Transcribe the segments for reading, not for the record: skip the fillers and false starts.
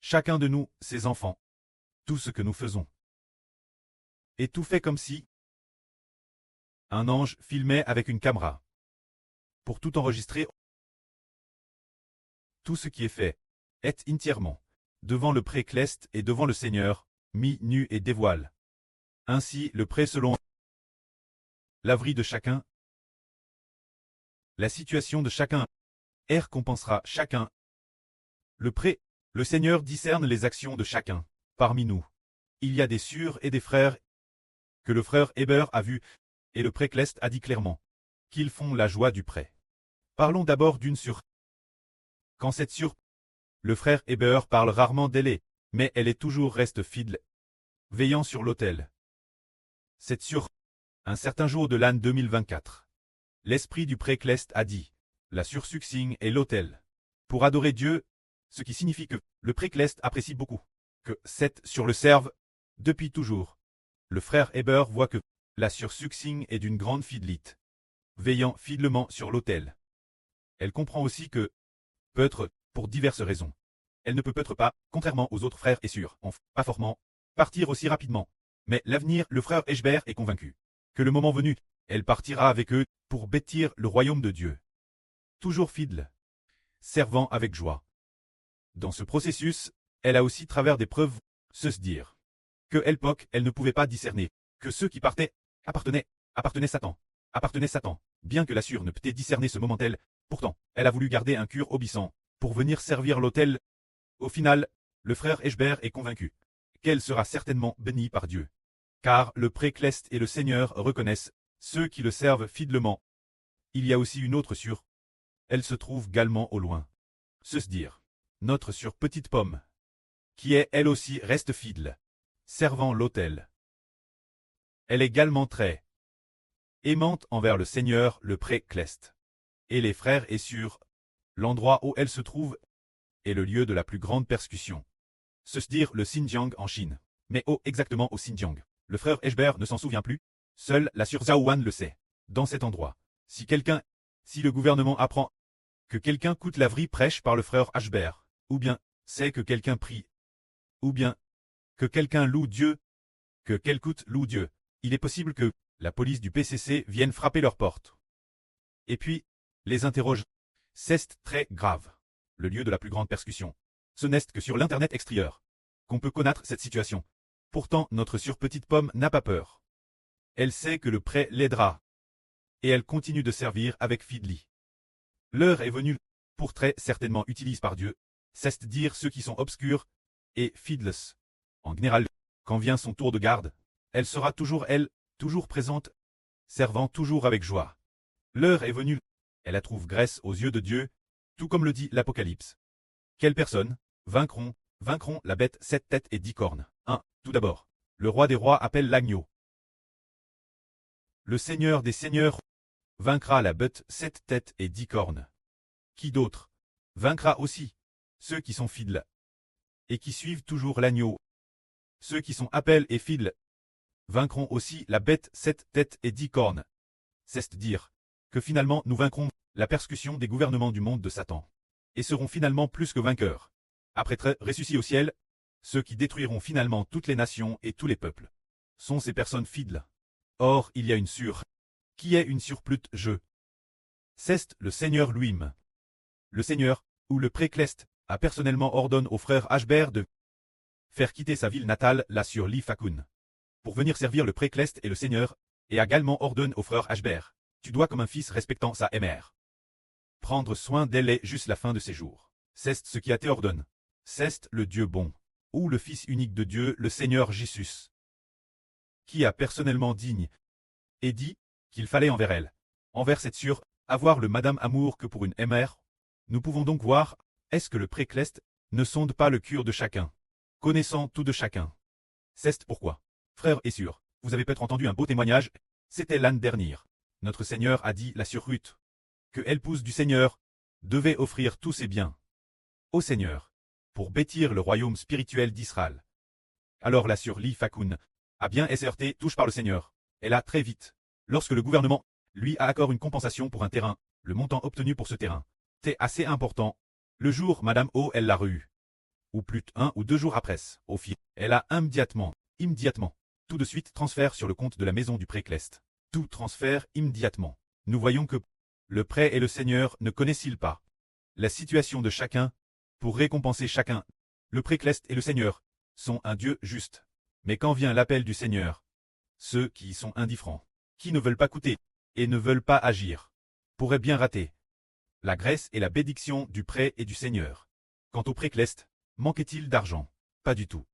chacun de nous, ses enfants, tout ce que nous faisons. Et tout fait comme si un ange filmait avec une caméra. Pour tout enregistrer, tout ce qui est fait est entièrement devant le pré-cleste et devant le Seigneur, mis nu et dévoile. Ainsi, le pré selon l'avis de chacun, la situation de chacun, récompensera chacun. Le pré, le Seigneur discerne les actions de chacun. Parmi nous, il y a des sœurs et des frères que le frère Héber a vus, et le pré-cleste a dit clairement qu'ils font la joie du pré. Parlons d'abord d'une sœur. Quand cette sœur, le frère Héber parle rarement d'elle, mais elle est toujours reste fidèle, veillant sur l'autel. Cette sœur, un certain jour de l'an 2024, l'esprit du pré-cleste a dit, la sœur succincte est l'autel, pour adorer Dieu, ce qui signifie que le pré-cleste apprécie beaucoup, que cette sur le serve, depuis toujours. Le frère Héber voit que la sœur succincte est d'une grande fidélité, veillant fidèlement sur l'autel. Elle comprend aussi que, peut-être, pour diverses raisons, elle ne peut peut-être pas, contrairement aux autres frères et sœurs, pas fortement, partir aussi rapidement. Mais l'avenir, le frère Héber est convaincu que le moment venu, elle partira avec eux pour bâtir le royaume de Dieu. Toujours fidèle, servant avec joie. Dans ce processus, elle a aussi travers des preuves, se dire que elle ne pouvait pas discerner que ceux qui partaient appartenaient Satan, bien que la sœur ne peut discerner ce moment-elle, pourtant, elle a voulu garder un cœur obéissant pour venir servir l'autel. Au final, le frère Héber est convaincu qu'elle sera certainement bénie par Dieu. Car le pré-cleste et le Seigneur reconnaissent ceux qui le servent fidèlement. Il y a aussi une autre sœur. Elle se trouve également au loin. Se dire, notre sœur petite pomme, qui est elle aussi reste fidèle, servant l'autel. Elle est également très aimante envers le Seigneur, le pré-cleste. Et les frères et sœurs, l'endroit où elle se trouve est le lieu de la plus grande persécution. Se dire le Xinjiang en Chine. Mais où exactement au Xinjiang? Le frère Héber ne s'en souvient plus. Seule la sœur Zhaowan le sait. Dans cet endroit, si le gouvernement apprend que quelqu'un coûte la vie prêche par le frère Héber, ou bien c'est que quelqu'un prie, ou bien que quelqu'un loue Dieu, que quelqu'un loue Dieu, il est possible que la police du PCC vienne frapper leur porte. Et puis, les interroge. C'est très grave. Le lieu de la plus grande persécution. Ce n'est que sur l'internet extérieur qu'on peut connaître cette situation. Pourtant, notre sœur petite pomme n'a pas peur. Elle sait que le pré l'aidera. Et elle continue de servir avec fidélité. L'heure est venue, pour très certainement utilisée par Dieu, c'est dire ceux qui sont obscurs et fidèles. En général, quand vient son tour de garde, elle sera toujours toujours présente, servant toujours avec joie. L'heure est venue, elle la trouve grâce aux yeux de Dieu, tout comme le dit l'Apocalypse. Quelles personnes vaincront la bête 7 têtes et 10 cornes? 1. Tout d'abord, le roi des rois appelle l'agneau. Le Seigneur des seigneurs vaincra la bête 7 têtes et 10 cornes. Qui d'autre vaincra aussi ceux qui sont fidèles et qui suivent toujours l'agneau. Ceux qui sont appelés et fidèles vaincront aussi la bête 7 têtes et 10 cornes. C'est dire que finalement nous vaincrons la persécution des gouvernements du monde de Satan et seront finalement plus que vainqueurs. Après être ressuscités au ciel, ceux qui détruiront finalement toutes les nations et tous les peuples sont ces personnes fidèles. Or, il y a une sœur qui est une surplus je. C'est le Seigneur lui-même. Le Seigneur, ou le pré-cleste, a personnellement ordonné au frère Héber de faire quitter sa ville natale, la sur l'Ifakun, pour venir servir le pré-cleste et le Seigneur, et a également ordonné au frère Héber, tu dois comme un fils respectant sa mère prendre soin d'elle jusqu'à la fin de ses jours. C'est ce qui a été ordonné. C'est le Dieu bon, ou le Fils unique de Dieu, le Seigneur Jésus, qui a personnellement digne et dit qu'il fallait envers cette sœur, avoir le madame amour que pour une mère. Nous pouvons donc voir, est-ce que le pré-cleste ne sonde pas le cœur de chacun, connaissant tout de chacun. C'est pourquoi, frères et sœurs, vous avez peut-être entendu un beau témoignage, c'était l'année dernière. Notre Seigneur a dit la sœur Ruth, que l'épouse du Seigneur devait offrir tous ses biens au Seigneur, pour bâtir le royaume spirituel d'Israël. Alors la sœur Li-Fakun a bien SRT touche par le Seigneur. Elle a très vite, lorsque le gouvernement lui a accordé une compensation pour un terrain, le montant obtenu pour ce terrain était assez important. Le jour Madame O elle l'a reçu. ou plus un ou 2 jours après, au fil, elle a immédiatement, tout de suite transfert sur le compte de la maison du pré-clest. Tout transfert immédiatement. Nous voyons que le prêt et le Seigneur ne connaissent-ils pas la situation de chacun pour récompenser chacun. Le pré-clest et le Seigneur sont un Dieu juste. Mais quand vient l'appel du Seigneur, ceux qui y sont indifférents, qui ne veulent pas coûter et ne veulent pas agir, pourraient bien rater la grâce et la bénédiction du prêt et du Seigneur. Quant au pré-clest, manquait-il d'argent? Pas du tout.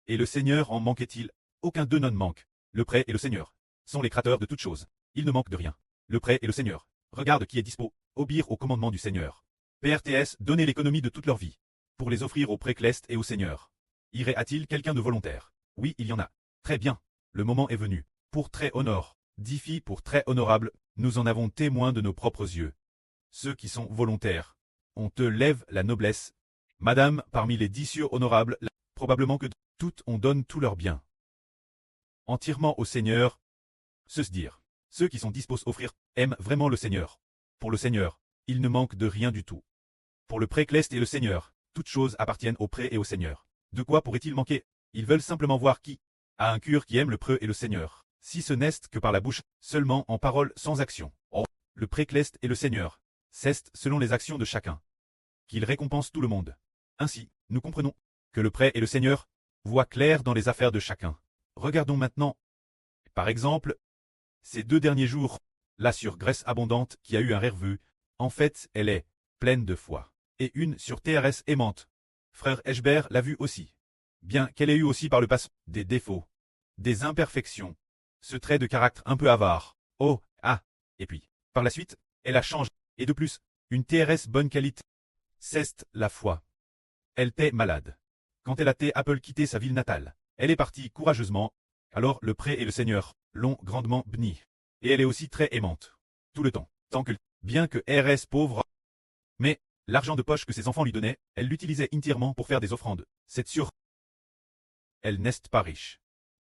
Et le Seigneur en manquait-il? Aucun d'eux n'en manque. Le prêt et le Seigneur sont les créateurs de toutes choses. Ils ne manquent de rien. Le prêt et le Seigneur regardent qui est dispo, obéir au commandement du Seigneur. PRTS donner l'économie de toute leur vie pour les offrir au pré-clest et au Seigneur. Irait-il quelqu'un de volontaire? Oui, il y en a. Très bien. Le moment est venu. Pour très honor, dit pour très honorable, nous en avons témoin de nos propres yeux. Ceux qui sont volontaires, on te lève la noblesse. Madame, parmi les 10 cieux honorables, probablement que toutes on donne tout leur bien. Entièrement au Seigneur, se dire. Ceux qui sont disposés à offrir, aiment vraiment le Seigneur. Pour le Seigneur, il ne manque de rien du tout. Pour le pré-clest et le Seigneur, toutes choses appartiennent au pré et au Seigneur. De quoi pourrait-il manquer? Ils veulent simplement voir qui a un cœur qui aime le pré et le Seigneur. Si ce n'est que par la bouche, seulement en parole sans action. Oh, le pré-clest et le Seigneur cessent selon les actions de chacun. Qu'il récompense tout le monde. Ainsi, nous comprenons que le pré et le Seigneur voient clair dans les affaires de chacun. Regardons maintenant, par exemple, ces 2 derniers jours, la sur Grèce abondante qui a eu un rêve, en fait, elle est pleine de foi. Et une sur TRS aimante. Frère Eschbert l'a vu aussi. Bien qu'elle ait eu aussi par le passé des défauts, des imperfections, ce trait de caractère un peu avare. Oh, ah, et puis, par la suite, elle a changé. Et de plus, une TRS bonne qualité. C'est la foi. Elle était malade. Quand elle a été Apple quitté sa ville natale, elle est partie courageusement. Alors le pré et le Seigneur l'ont grandement bénie. Et elle est aussi très aimante. Tout le temps. Tant que, bien que RS pauvre, mais l'argent de poche que ses enfants lui donnaient, elle l'utilisait entièrement pour faire des offrandes. C'est sûr. Elle n'est pas riche.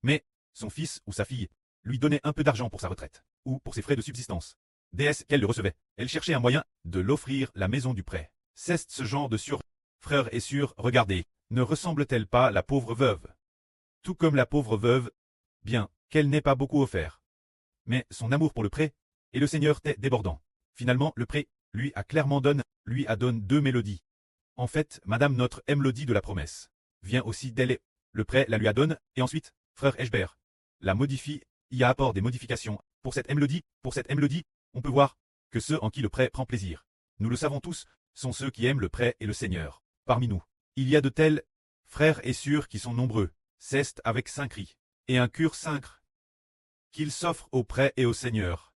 Mais son fils ou sa fille lui donnait un peu d'argent pour sa retraite, ou pour ses frais de subsistance. Déesse qu'elle le recevait, elle cherchait un moyen de l'offrir la maison du prêt. C'est ce genre de frère et sœur, regardez, ne ressemble-t-elle pas la pauvre veuve? Tout comme la pauvre veuve, bien qu'elle n'ait pas beaucoup offert. Mais son amour pour le prêt et le Seigneur était débordant. Finalement, le prêt lui a clairement donné 2 mélodies. En fait, Madame notre mélodie de la promesse vient aussi d'elle. Le prêt la lui donne, et ensuite, frère Eschbert la modifie, y apporte des modifications. Pour cette mélodie, on peut voir que ceux en qui le prêt prend plaisir, nous le savons tous, sont ceux qui aiment le prêt et le Seigneur. Parmi nous, il y a de tels frères et sœurs qui sont nombreux, c'est avec 5 cris, et un cœur sacre, qu'ils s'offrent au prêt et au Seigneur.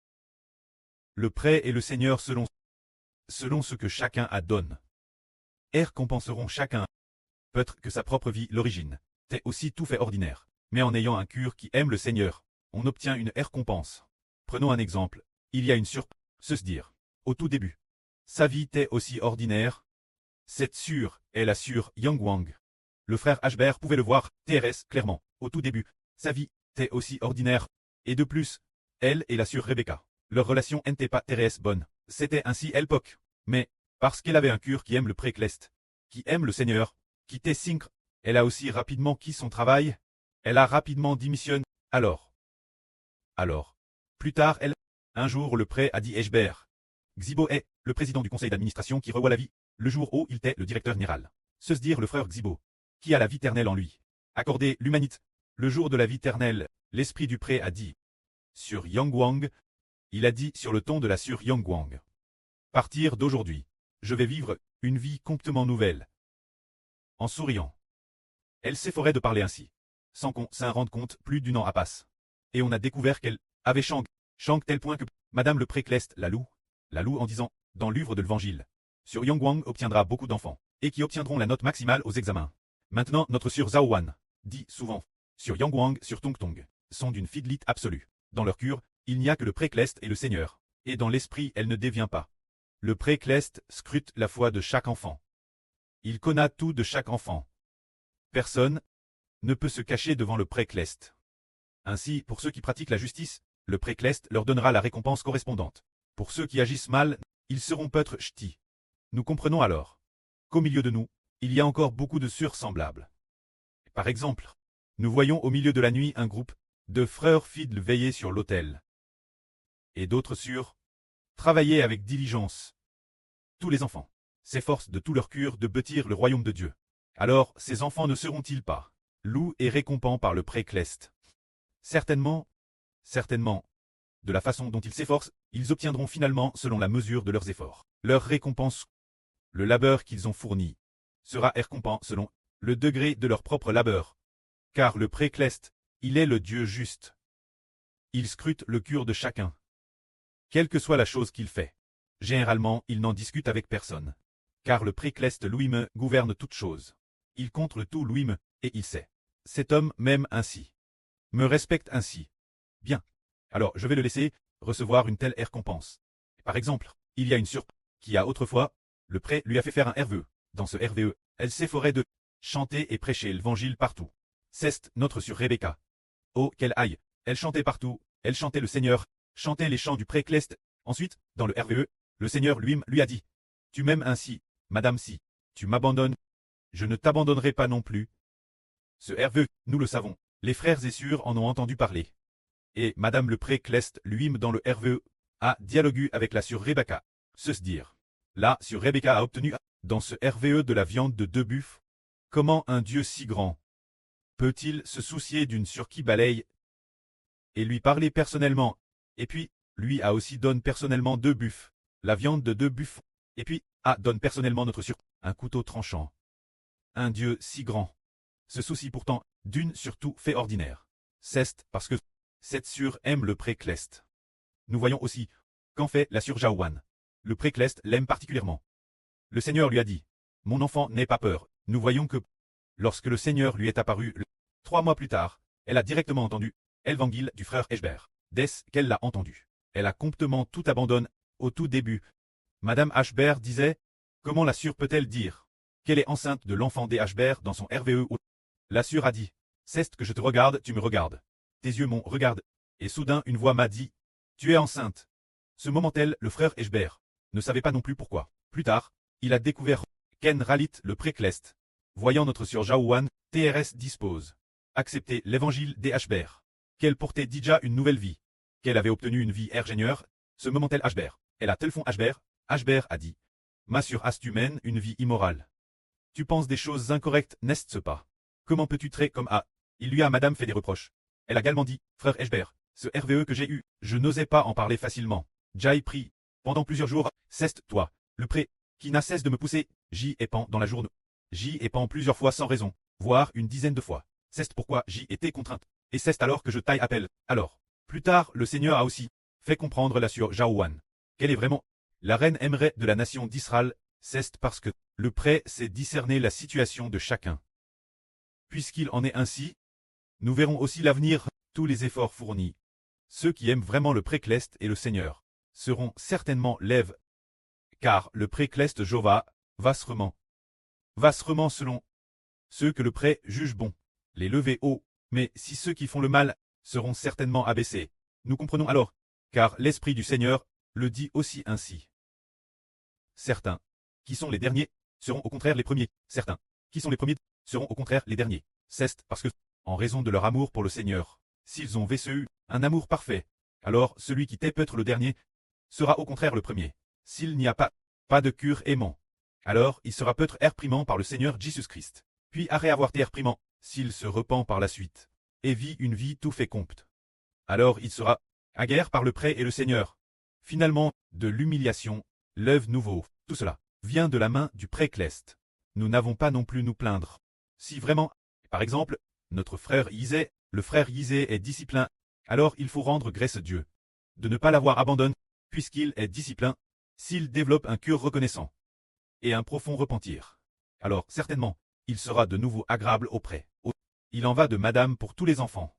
Le prêt et le Seigneur selon ce que chacun a donne. Récompenseront chacun. Peut-être que sa propre vie, l'origine, est aussi tout fait ordinaire. Mais en ayant un cœur qui aime le Seigneur, on obtient une récompense. Prenons un exemple. Il y a une se dire. Au tout début, sa vie était aussi ordinaire. Cette sûre est la sûre Yang Wang. Le frère Ashbert pouvait le voir, TRS, clairement. Au tout début, sa vie était aussi ordinaire. Et de plus, elle et la sûre Rebecca, leur relation n'était pas TRS bonne. C'était ainsi l'époque. Mais, parce qu'elle avait un cœur qui aime le pré-clest, qui aime le Seigneur, qui était syncre, elle a aussi rapidement quitté son travail, elle a rapidement démissionné. Alors, plus tard un jour le prêt a dit Eschbert. Xibo est le président du conseil d'administration qui revoit la vie, le jour où il était le directeur général. Se dire le frère Xibo, qui a la vie éternelle en lui. Accorder l'humanité. Le jour de la vie éternelle, l'esprit du prêt a dit. Sur Yang Wang, il a dit sur le ton de la sûre Yang Wang. Partir d'aujourd'hui, je vais vivre une vie complètement nouvelle. En souriant. Elle s'efforait de parler ainsi, sans qu'on s'en rende compte plus d'un an a passé. Et on a découvert qu'elle avait Shang tel point que Madame le pré-clest la loue en disant, dans l'œuvre de l'Évangile, sur Yang Wang obtiendra beaucoup d'enfants, et qui obtiendront la note maximale aux examens. Maintenant notre sûre Zhao Wan dit souvent, sur Yang Wang, sur Tong Tong, sont d'une fidélité absolue. Dans leur cœur, il n'y a que le pré-clest et le Seigneur, et dans l'esprit elle ne dévient pas. Le pré-clest scrute la foi de chaque enfant. Il connaît tout de chaque enfant. Personne ne peut se cacher devant le pré-clest. Ainsi, pour ceux qui pratiquent la justice, le pré-clest leur donnera la récompense correspondante. Pour ceux qui agissent mal, ils seront peut-être ch'tis. Nous comprenons alors qu'au milieu de nous, il y a encore beaucoup de semblables. Par exemple, nous voyons au milieu de la nuit un groupe de frères fidèles veiller sur l'autel. Et d'autres travailler avec diligence. Tous les enfants s'efforcent de tout leur cœur de bâtir le royaume de Dieu. Alors, ces enfants ne seront-ils pas loups et récompensés par le précleste? Certainement, certainement, de la façon dont ils s'efforcent, ils obtiendront finalement selon la mesure de leurs efforts. Leur récompense, le labeur qu'ils ont fourni, sera récompensé selon le degré de leur propre labeur. Car le précleste, il est le Dieu juste. Il scrute le cœur de chacun. Quelle que soit la chose qu'il fait. Généralement, il n'en discute avec personne. Car le précleste lui-même gouverne toutes choses. Il contrôle tout lui-même, et il sait. Cet homme m'aime ainsi. Me respecte ainsi. Bien. Alors je vais le laisser recevoir une telle récompense. Par exemple, il y a une qui a autrefois, le pré lui a fait faire un RVE. Dans ce RVE, elle s'efforait de chanter et prêcher l'évangile partout. C'est notre sur Rebecca. Oh, qu'elle aille. Elle chantait partout, elle chantait le Seigneur, chantait les chants du précleste. Ensuite, dans le RVE, le Seigneur lui-même lui a dit, tu m'aimes ainsi, madame si, tu m'abandonnes, je ne t'abandonnerai pas non plus. Ce RVE, nous le savons, les frères et sœurs en ont entendu parler. Et madame le précleste lui-même dans le RVE, a dialogué avec la sœur Rebecca. Se dire. Là, sœur Rebecca a obtenu, dans ce RVE de la viande de 2 buffles. Comment un Dieu si grand peut-il se soucier d'une sœur qui balaye et lui parler personnellement? Et puis, lui a aussi donné personnellement 2 buffles, la viande de 2 buffles, et puis, donne personnellement notre sœur un couteau tranchant. Un Dieu si grand se soucie pourtant d'une surtout fait ordinaire. C'est parce que cette sœur aime le précleste. Nous voyons aussi qu'en fait la sœur Jaouane. Le précleste l'aime particulièrement. Le Seigneur lui a dit, mon enfant, n'aie pas peur. Nous voyons que, lorsque le Seigneur lui est apparu, 3 mois plus tard, elle a directement entendu l'évangile du frère Ashbert. Dès qu'elle l'a entendu, elle a complètement tout abandonné. Au tout début, Madame Ashbert disait, comment la sœur peut-elle dire qu'elle est enceinte de l'enfant des Ashbert dans son RVE? La sœur a dit, c'est que je te regarde, tu me regardes. Tes yeux m'ont regardé. Et soudain une voix m'a dit, tu es enceinte. Ce moment-là, le frère Ashbert ne savait pas non plus pourquoi. Plus tard, il a découvert Ken Ralit le précleste. Voyant notre sœur Jaouane, TRS dispose. Accepter l'évangile des Ashbert. Qu'elle portait déjà une nouvelle vie. Qu'elle avait obtenu une vie ingénieure. Ce moment-là Ashbert. Elle a téléphone Ashbert. Ashbert a dit. Ma sœur, as-tu mènes une vie immorale? Tu penses des choses incorrectes, n'est-ce pas? Comment peux-tu traiter comme Il lui a madame fait des reproches. Elle a également dit, frère Ashbert, ce RVE que j'ai eu, je n'osais pas en parler facilement. J'y pris. Pendant plusieurs jours, c'est toi, le pré, qui n'a cesse de me pousser. J'y ai pens dans la journée. J'y ai pens plusieurs fois sans raison, voire une dizaine de fois. C'est pourquoi j'y étais contrainte. Et c'est alors que je taille appel. Alors, plus tard, le Seigneur a aussi fait comprendre la sœur Jaouane qu'elle est vraiment la reine aimerait de la nation d'Israël. C'est parce que le pré sait discerner la situation de chacun. Puisqu'il en est ainsi, nous verrons aussi l'avenir, tous les efforts fournis. Ceux qui aiment vraiment le précleste et le Seigneur seront certainement lèves, car le précleste Jova, vasserement selon ceux que le pré juge bon, les lever haut, mais si ceux qui font le mal seront certainement abaissés. Nous comprenons alors, car l'Esprit du Seigneur le dit aussi ainsi. Certains, qui sont les derniers, seront au contraire les premiers. Certains, qui sont les premiers, seront au contraire les derniers. C'est parce que, en raison de leur amour pour le Seigneur, s'ils ont vécu un amour parfait, alors celui qui peut être le dernier sera au contraire le premier. S'il n'y a pas de cure aimant, alors il sera peut-être réprimand par le Seigneur Jésus-Christ. Puis après avoir été réprimand, s'il se repent par la suite, et vit une vie tout fait compte, alors il sera aguerre par le pré et le Seigneur. Finalement, de l'humiliation, l'œuvre nouveau, tout cela vient de la main du précleste. Nous n'avons pas non plus nous plaindre. Si vraiment, par exemple, notre frère Isée, le frère Isée est disciplin, alors il faut rendre grâce à Dieu de ne pas l'avoir abandonné, puisqu'il est disciplin, s'il développe un cœur reconnaissant et un profond repentir. Alors certainement, il sera de nouveau agréable auprès. Il en va de madame pour tous les enfants.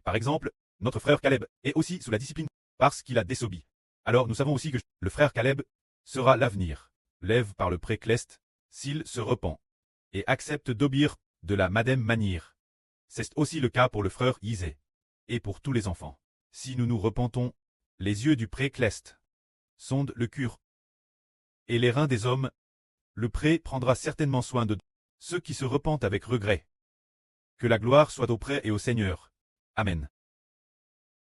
Par exemple, notre frère Caleb est aussi sous la discipline, parce qu'il a désobéi. Alors nous savons aussi que le frère Caleb sera l'avenir, lève par le précleste, s'il se repent, et accepte d'obéir de la madame manière. C'est aussi le cas pour le frère Isée, et pour tous les enfants. Si nous nous repentons, les yeux du précleste sondent le cœur et les reins des hommes. Le pré prendra certainement soin de ceux qui se repentent avec regret. Que la gloire soit auprès et au Seigneur. Amen.